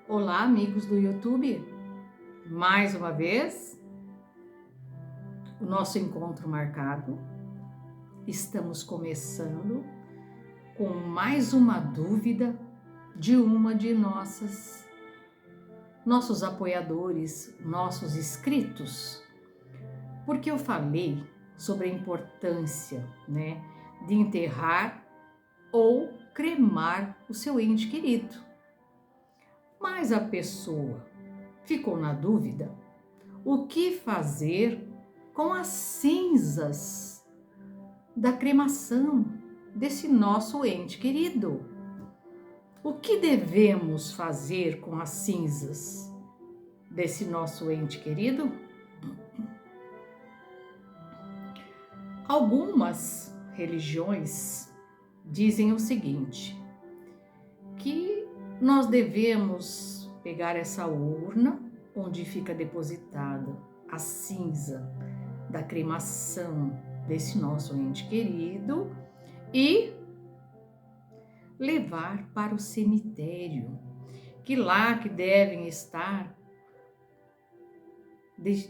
Olá, amigos do YouTube. Mais uma vez, o nosso encontro marcado. Estamos começando com mais uma dúvida de uma de nossos apoiadores, nossos inscritos. Porque eu falei sobre a importância, de enterrar ou cremar o seu ente querido. Mas a pessoa ficou na dúvida o que fazer com as cinzas da cremação desse nosso ente querido. O que devemos fazer com as cinzas desse nosso ente querido? Algumas religiões dizem o seguinte, que nós devemos pegar essa urna onde fica depositada a cinza da cremação desse nosso ente querido e levar para o cemitério, que lá que devem estar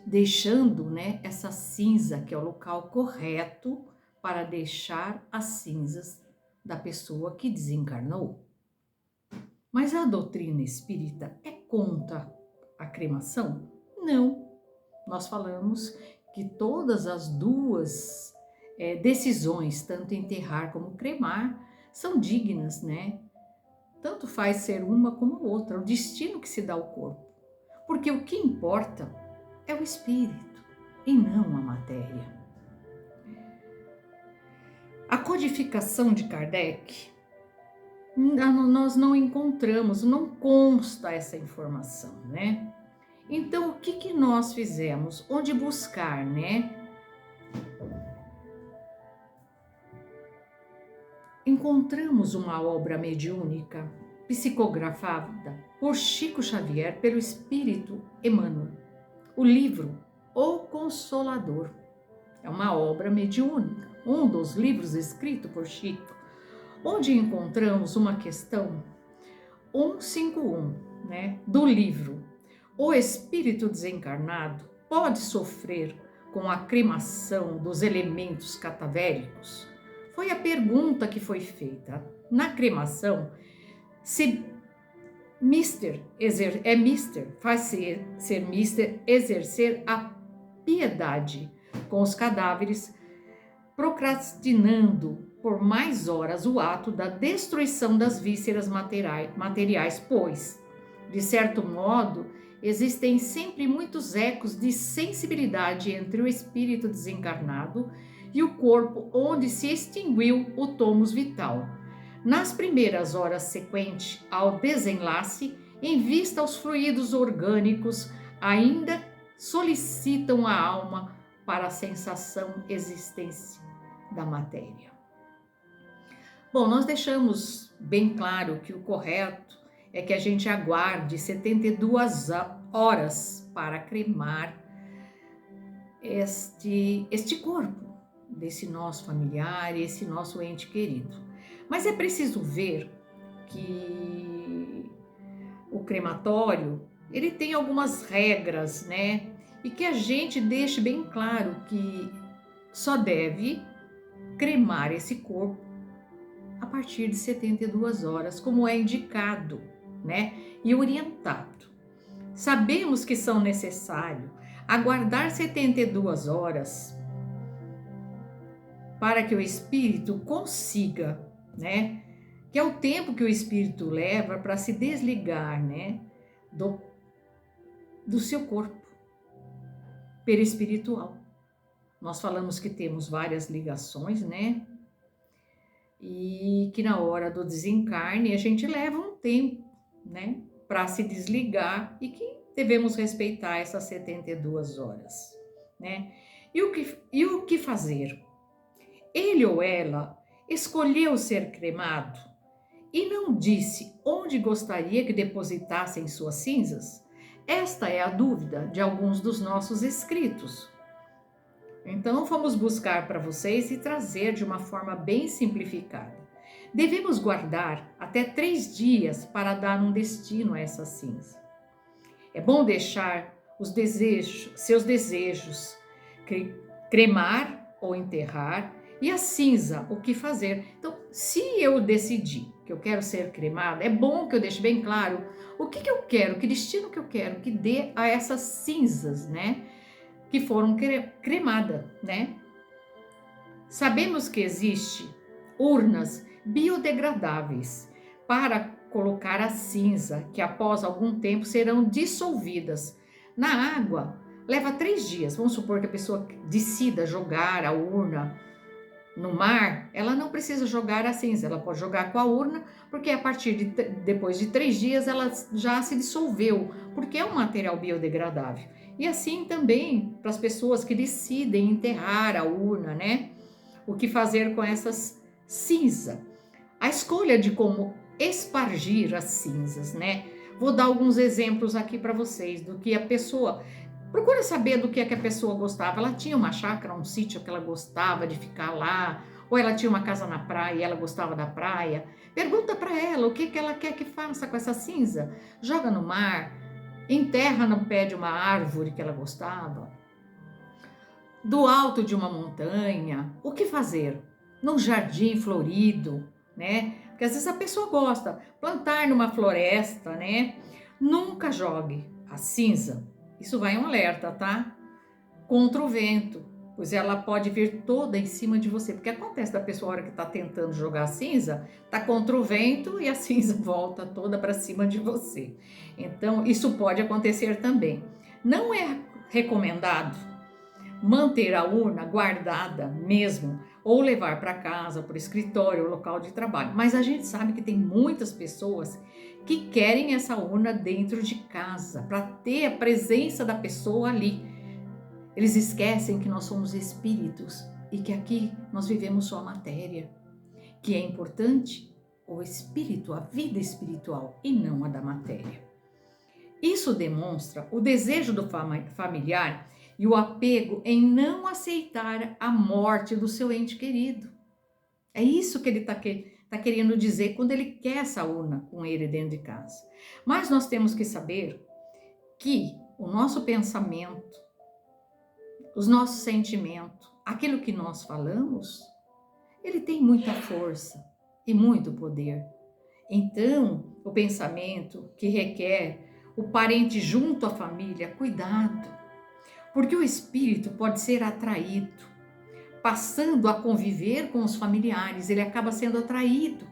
deixando, essa cinza, que é o local correto para deixar as cinzas da pessoa que desencarnou. Mas a doutrina espírita é contra a cremação? Não. Nós falamos que todas as duas decisões, tanto enterrar como cremar, são dignas, Tanto faz ser uma como a outra, o destino que se dá ao corpo. Porque o que importa é o espírito e não a matéria. A codificação de Kardec, nós não encontramos, não consta essa informação, Então, o que nós fizemos? Onde buscar, Encontramos uma obra mediúnica psicografada por Chico Xavier pelo Espírito Emmanuel. O livro O Consolador é uma obra mediúnica, um dos livros escrito por Chico, onde encontramos uma questão 151, do livro O Espírito Desencarnado pode sofrer com a cremação dos elementos cadavéricos? Foi a pergunta que foi feita. Na cremação, se faz ser mister exercer a piedade com os cadáveres, procrastinando por mais horas o ato da destruição das vísceras materiais, pois, de certo modo, existem sempre muitos ecos de sensibilidade entre o espírito desencarnado e o corpo onde se extinguiu o tômus vital. Nas primeiras horas sequentes ao desenlace, em vista aos fluidos orgânicos, ainda solicitam a alma para a sensação existência da matéria. Bom, nós deixamos bem claro que o correto é que a gente aguarde 72 horas para cremar este corpo desse nosso familiar, esse nosso ente querido. Mas é preciso ver que o crematório, ele tem algumas regras, E que a gente deixe bem claro que só deve cremar esse corpo a partir de 72 horas, como é indicado, E orientado. Sabemos que são necessários aguardar 72 horas para que o espírito consiga, que é o tempo que o espírito leva para se desligar, do seu corpo perispiritual. Nós falamos que temos várias ligações, E que na hora do desencarne a gente leva um tempo, para se desligar e que devemos respeitar essas 72 horas, E o que fazer? Ele ou ela escolheu ser cremado e não disse onde gostaria que depositassem suas cinzas? Esta é a dúvida de alguns dos nossos inscritos. Então, vamos buscar para vocês e trazer de uma forma bem simplificada. Devemos guardar até 3 dias para dar um destino a essa cinza. É bom deixar seus desejos, cremar ou enterrar, e a cinza, o que fazer. Então, se eu decidir que eu quero ser cremada, é bom que eu deixe bem claro o que eu quero, que destino que eu quero que dê a essas cinzas, né? Que foram cremadas, né? Sabemos que existe urnas biodegradáveis para colocar a cinza, que após algum tempo serão dissolvidas na água. Leva 3 dias. Vamos supor que a pessoa decida jogar a urna no mar, ela não precisa jogar a cinza, ela pode jogar com a urna, porque depois de 3 dias ela já se dissolveu, porque é um material biodegradável. E assim também para as pessoas que decidem enterrar a urna, né? O que fazer com essas cinzas? A escolha de como espargir as cinzas, né? Vou dar alguns exemplos aqui para vocês do que a pessoa... Procura saber do que é que a pessoa gostava. Ela tinha uma chácara, um sítio que ela gostava de ficar lá, ou ela tinha uma casa na praia e ela gostava da praia. Pergunta para ela o que ela quer que faça com essa cinza. Joga no mar, enterra no pé de uma árvore que ela gostava, do alto de uma montanha. O que fazer? Num jardim florido, né? Porque às vezes a pessoa gosta, plantar numa floresta, né? Nunca jogue a cinza. Isso vai um alerta, tá? Contra o vento, pois ela pode vir toda em cima de você. Porque acontece da pessoa, a hora que tá tentando jogar a cinza, tá contra o vento e a cinza volta toda para cima de você. Então, isso pode acontecer também. Não é recomendado manter a urna guardada mesmo, ou levar para casa, para o escritório, ou local de trabalho. Mas a gente sabe que tem muitas pessoas que querem essa urna dentro de casa, para ter a presença da pessoa ali. Eles esquecem que nós somos espíritos e que aqui nós vivemos só a matéria, que é importante o espírito, a vida espiritual e não a da matéria. Isso demonstra o desejo do familiar e o apego em não aceitar a morte do seu ente querido. É isso que ele está querendo dizer quando ele quer essa urna com ele dentro de casa. Mas nós temos que saber que o nosso pensamento, os nossos sentimentos, aquilo que nós falamos, ele tem muita força e muito poder. Então, o pensamento que requer o parente junto à família, cuidado. Porque o espírito pode ser atraído, passando a conviver com os familiares, ele acaba sendo atraído.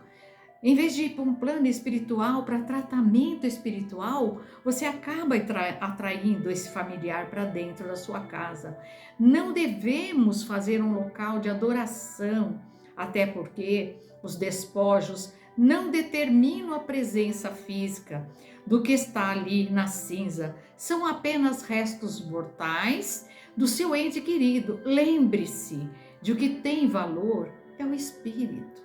Em vez de ir para um plano espiritual, para tratamento espiritual, você acaba atraindo esse familiar para dentro da sua casa. Não devemos fazer um local de adoração, até porque os despojos não determinam a presença física do que está ali na cinza. São apenas restos mortais do seu ente querido. Lembre-se de o que tem valor é o espírito.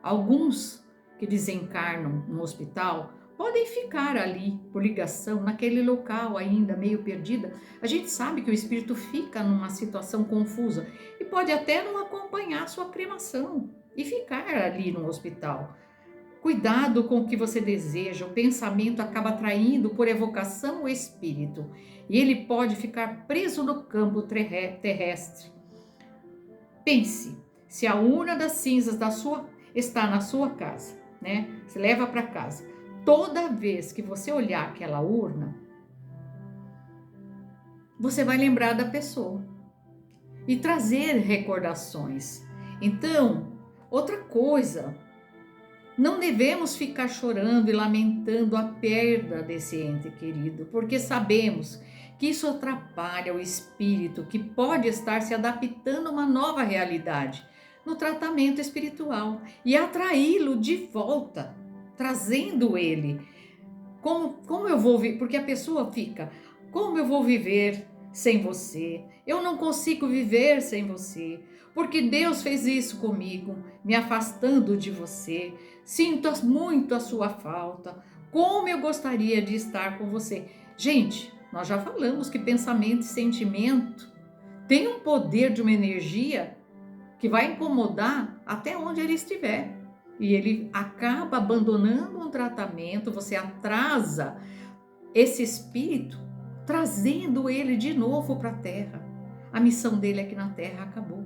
Alguns que desencarnam no hospital podem ficar ali por ligação, naquele local ainda meio perdida. A gente sabe que o espírito fica numa situação confusa e pode até não acompanhar sua cremação e ficar ali no hospital. Cuidado com o que você deseja, o pensamento acaba atraindo por evocação o espírito e ele pode ficar preso no campo terrestre. Pense, se a urna das cinzas está na sua casa, né? Você leva para casa. Toda vez que você olhar aquela urna, você vai lembrar da pessoa e trazer recordações. Então, outra coisa, não devemos ficar chorando e lamentando a perda desse ente querido, porque sabemos que isso atrapalha o espírito que pode estar se adaptando a uma nova realidade no tratamento espiritual e atraí-lo de volta, trazendo ele. Como eu vou viver? Porque a pessoa fica, como eu vou viver sem você? Eu não consigo viver sem você, porque Deus fez isso comigo, me afastando de você. Sinto muito a sua falta. Como eu gostaria de estar com você. Gente, nós já falamos que pensamento e sentimento tem um poder de uma energia que vai incomodar até onde ele estiver. e ele acaba abandonando um tratamento, você atrasa esse espírito, trazendo ele de novo para a Terra. A missão dele aqui na Terra acabou.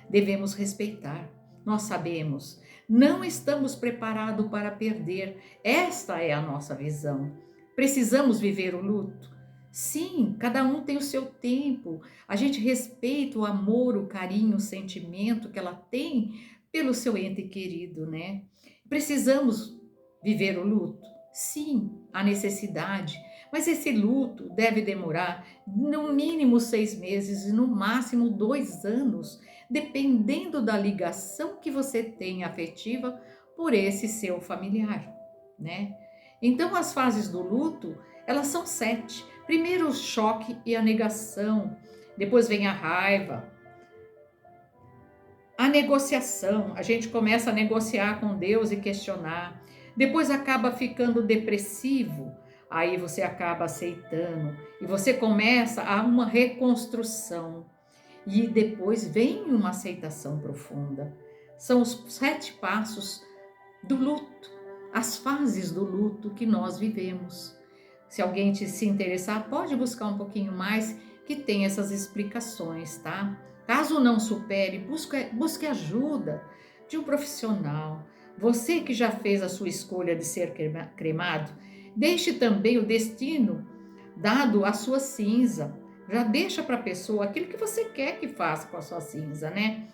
Devemos respeitar. Nós sabemos, não estamos preparados para perder. Esta é a nossa visão. Precisamos viver o luto? Sim, cada um tem o seu tempo. A gente respeita o amor, o carinho, o sentimento que ela tem pelo seu ente querido, né? Precisamos viver o luto? Sim, há necessidade. Mas esse luto deve demorar no mínimo 6 meses e no máximo 2 anos, dependendo da ligação que você tem afetiva por esse seu familiar, né? Então, as fases do luto, elas são 7. Primeiro o choque e a negação, depois vem a raiva, a negociação, a gente começa a negociar com Deus e questionar, depois acaba ficando depressivo, aí você acaba aceitando e você começa a uma reconstrução e depois vem uma aceitação profunda. São os 7 passos do luto, as fases do luto que nós vivemos. Se alguém se interessar, pode buscar um pouquinho mais, que tem essas explicações, tá? Caso não supere, busque ajuda de um profissional. Você que já fez a sua escolha de ser cremado, deixe também o destino dado à sua cinza. Já deixa para a pessoa aquilo que você quer que faça com a sua cinza, né?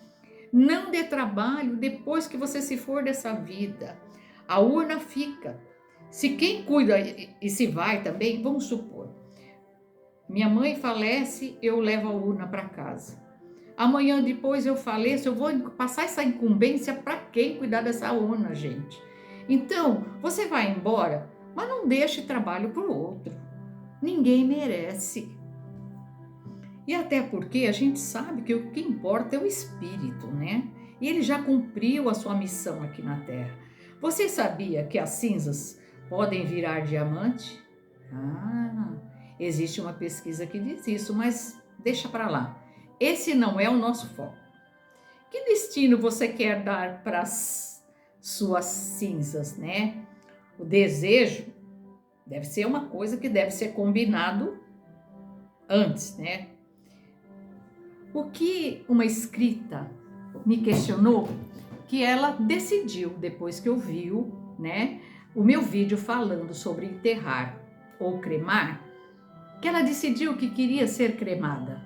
Não dê trabalho depois que você se for dessa vida. A urna fica. Se quem cuida e se vai também, vamos supor, minha mãe falece, eu levo a urna para casa. Amanhã depois eu faleço, eu vou passar essa incumbência para quem cuidar dessa urna, gente? Então, você vai embora, mas não deixe trabalho para o outro. Ninguém merece. E até porque a gente sabe que o que importa é o espírito, né? E ele já cumpriu a sua missão aqui na Terra. Você sabia que as cinzas podem virar diamante? Existe uma pesquisa que diz isso, mas deixa para lá. Esse não é o nosso foco. Que destino você quer dar para as suas cinzas, né? O desejo deve ser uma coisa que deve ser combinado antes, né? O que uma escrita me questionou, que ela decidiu, depois que ouviu, né, o meu vídeo falando sobre enterrar ou cremar, que ela decidiu que queria ser cremada.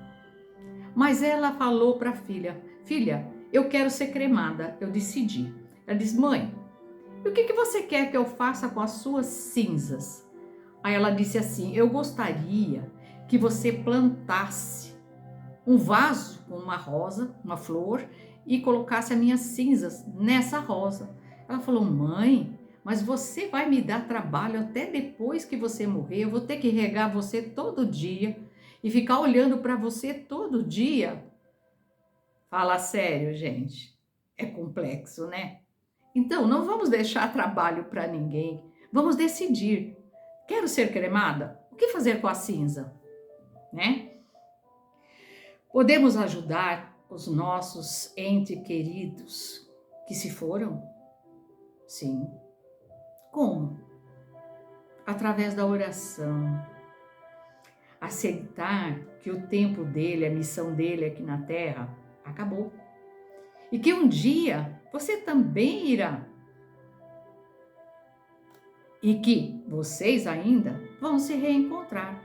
Mas ela falou para a filha, filha, eu quero ser cremada, eu decidi. Ela disse, mãe, o que você quer que eu faça com as suas cinzas? Aí ela disse assim, eu gostaria que você plantasse um vaso com uma rosa, uma flor, e colocasse as minhas cinzas nessa rosa. Ela falou, mãe, mas você vai me dar trabalho até depois que você morrer, eu vou ter que regar você todo dia e ficar olhando para você todo dia. Fala sério, gente, é complexo, né? Então, não vamos deixar trabalho para ninguém, vamos decidir. Quero ser cremada? O que fazer com a cinza? Né? Podemos ajudar os nossos entes queridos que se foram? Sim. Como? Através da oração. Aceitar que o tempo dele, a missão dele aqui na Terra, acabou. E que um dia você também irá. E que vocês ainda vão se reencontrar.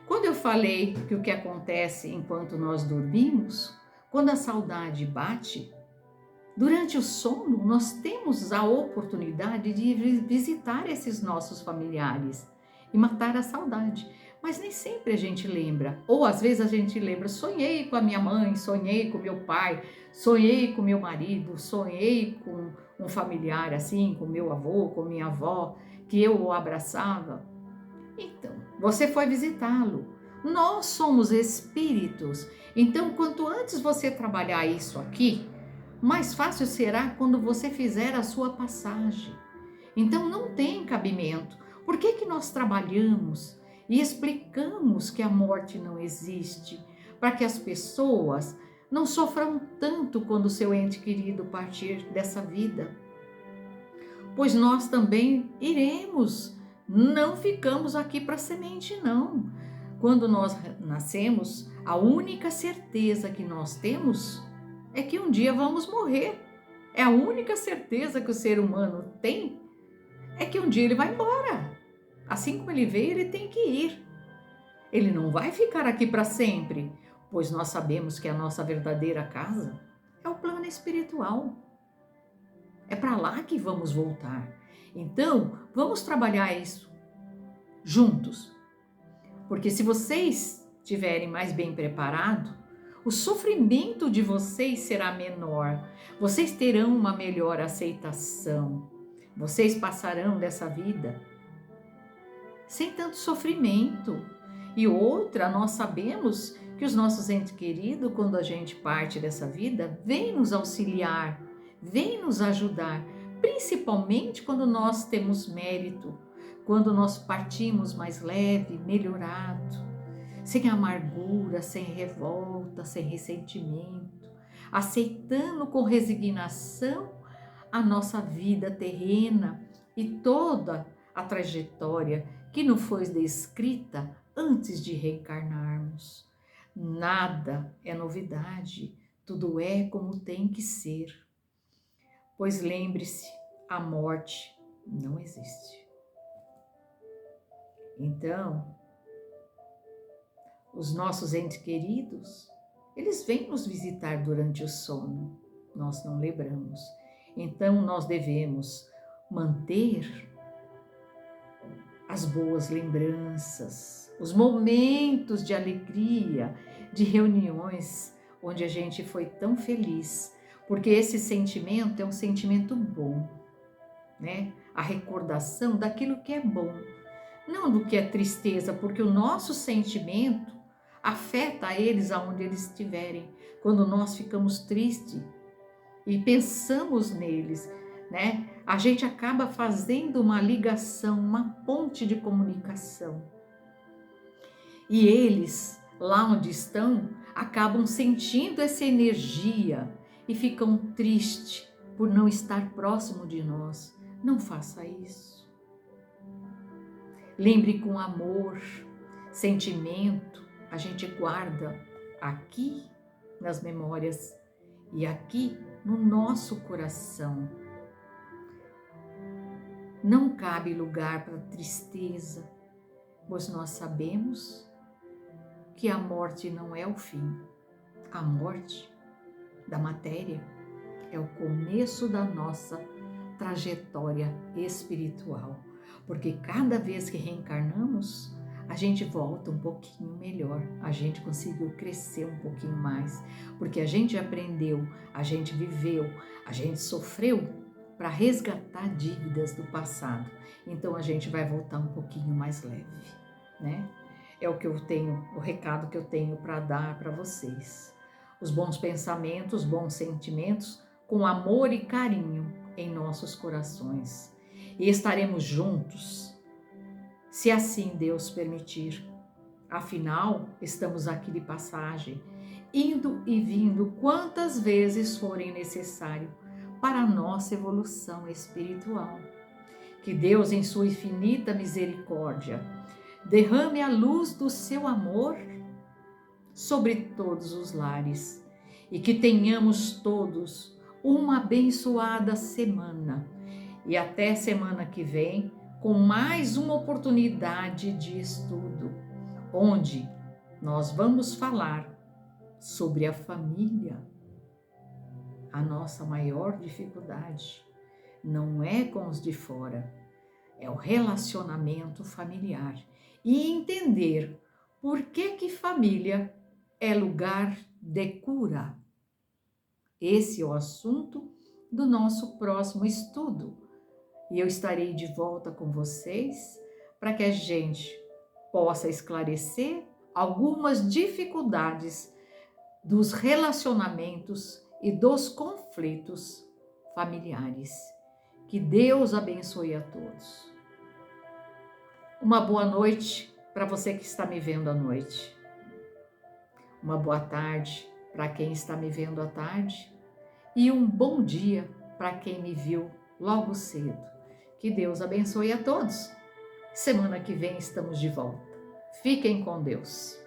Quando eu falei que o que acontece enquanto nós dormimos, quando a saudade bate, durante o sono nós temos a oportunidade de visitar esses nossos familiares e matar a saudade. Mas nem sempre a gente lembra, ou às vezes a gente lembra, sonhei com a minha mãe, sonhei com meu pai, sonhei com meu marido, sonhei com um familiar assim, com meu avô, com minha avó, que eu o abraçava. Então, você foi visitá-lo. Nós somos espíritos. Então, quanto antes você trabalhar isso aqui, mais fácil será quando você fizer a sua passagem. Então, não tem cabimento. Por que nós trabalhamos e explicamos que a morte não existe? Para que as pessoas não sofram tanto quando seu ente querido partir dessa vida. pois nós também iremos. Não ficamos aqui para semente, não. Quando nós nascemos, a única certeza que nós temos é que um dia vamos morrer. É a única certeza que o ser humano tem, é que um dia ele vai embora. Assim como ele veio, ele tem que ir. Ele não vai ficar aqui para sempre, pois nós sabemos que a nossa verdadeira casa é o plano espiritual. É para lá que vamos voltar. Então, vamos trabalhar isso juntos. Porque se vocês estiverem mais bem preparados, o sofrimento de vocês será menor. Vocês terão uma melhor aceitação. Vocês passarão dessa vida sem tanto sofrimento. E outra, nós sabemos que os nossos entes queridos, quando a gente parte dessa vida, vêm nos auxiliar, vêm nos ajudar, principalmente quando nós temos mérito, quando nós partimos mais leve, melhorado, sem amargura, sem revolta, sem ressentimento, aceitando com resignação a nossa vida terrena e toda a trajetória que nos foi descrita antes de reencarnarmos. Nada é novidade, tudo é como tem que ser. Pois lembre-se, a morte não existe. Então, os nossos entes queridos, eles vêm nos visitar durante o sono, nós não lembramos. Então, nós devemos manter as boas lembranças, os momentos de alegria, de reuniões onde a gente foi tão feliz, porque esse sentimento é um sentimento bom, né? A recordação daquilo que é bom, não do que é tristeza, porque o nosso sentimento afeta eles aonde eles estiverem. Quando nós ficamos tristes e pensamos neles, né? A gente acaba fazendo uma ligação, uma ponte de comunicação. E eles, lá onde estão, acabam sentindo essa energia e ficam tristes por não estar próximo de nós. Não faça isso. Lembre com amor, sentimento, a gente guarda aqui nas memórias e aqui no nosso coração. Não cabe lugar para tristeza, pois nós sabemos que a morte não é o fim. A morte da matéria é o começo da nossa trajetória espiritual, porque cada vez que reencarnamos, a gente volta um pouquinho melhor, a gente conseguiu crescer um pouquinho mais, porque a gente aprendeu, a gente viveu, a gente sofreu para resgatar dívidas do passado. Então a gente vai voltar um pouquinho mais leve, né? É o que eu tenho, o recado que eu tenho para dar para vocês. Os bons pensamentos, bons sentimentos, com amor e carinho em nossos corações. E estaremos juntos, se assim Deus permitir. Afinal, estamos aqui de passagem, indo e vindo quantas vezes forem necessário para a nossa evolução espiritual. Que Deus, em sua infinita misericórdia, derrame a luz do seu amor sobre todos os lares e que tenhamos todos uma abençoada semana. E até semana que vem, com mais uma oportunidade de estudo, onde nós vamos falar sobre a família. A nossa maior dificuldade não é com os de fora, é o relacionamento familiar e entender por que família é lugar de cura. Esse é o assunto do nosso próximo estudo. E eu estarei de volta com vocês para que a gente possa esclarecer algumas dificuldades dos relacionamentos e dos conflitos familiares. Que Deus abençoe a todos. Uma boa noite para você que está me vendo à noite. Uma boa tarde para quem está me vendo à tarde. E um bom dia para quem me viu logo cedo. Que Deus abençoe a todos. Semana que vem estamos de volta. Fiquem com Deus.